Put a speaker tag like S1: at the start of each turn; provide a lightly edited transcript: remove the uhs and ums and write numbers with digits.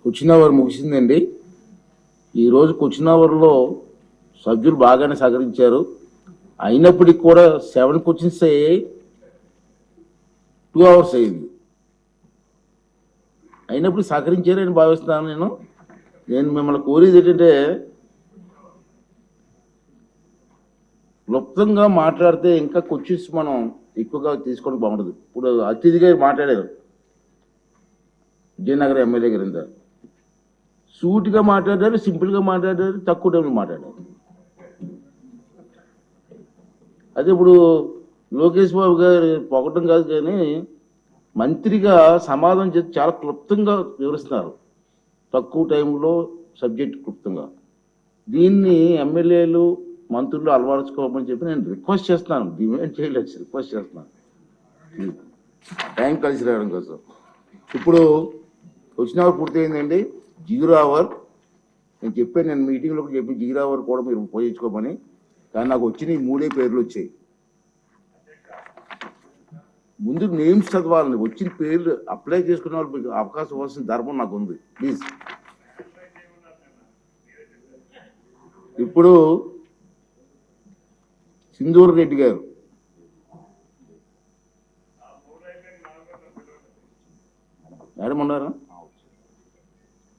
S1: Question hour ముగిసిందండి. ఈరోజు question అవర్లో సభ్యులు బాగానే సహకరించారు. అయినప్పటికీ కూడా 7 క్వశ్చన్స్ అయ్యాయి, 2 hours అయింది. అయినప్పుడు సహకరించారని భావిస్తున్నాను. నేను మిమ్మల్ని కోరేది ఏంటంటే, క్లుప్తంగా మాట్లాడితే ఇంకా క్వశ్చన్స్ మనం ఎక్కువగా తీసుకోవడం బాగుంటుంది. ఇప్పుడు అతిథిగా మాట్లాడారు విజయనగరం ఎమ్మెల్యే గారు, ఇంత సూటిగా మాట్లాడారు, సింపుల్గా మాట్లాడారు, తక్కువ టైంలో మాట్లాడారు. అదే ఇప్పుడు లోకేష్ బాబు గారు పొగటం కాదు, కానీ మంత్రిగా సమాధానం చేసి చాలా క్లుప్తంగా వివరిస్తున్నారు, తక్కువ టైంలో సబ్జెక్ట్ క్లుప్తంగా. దీన్ని ఎమ్మెల్యేలు మంత్రులు అలవరుచుకోమని చెప్పి నేను రిక్వెస్ట్ చేస్తున్నాను, డిమాండ్ చేయలేదు, రిక్వెస్ట్ చేస్తున్నాను టైం కలిసి రావడం కోసం. ఇప్పుడు వచ్చిన అవర్ పూర్తయిందండి. 0 hour నేను చెప్పాను, నేను మీటింగ్లో చెప్పి 0 hour కూడా మీరు ఉపయోగించుకోమని. కానీ నాకు వచ్చిన ఈ 3 పేర్లు వచ్చాయి. ముందు నేమ్స్ చదవాలని, వచ్చిన పేర్లు అప్లై చేసుకునే వాళ్ళకి అవకాశం ఇవ్వాల్సిన ధర్మం నాకు ఉంది. ప్లీజ్. ఇప్పుడు సింధూర్ రెడ్డి గారు, మేడం ఉన్నారా?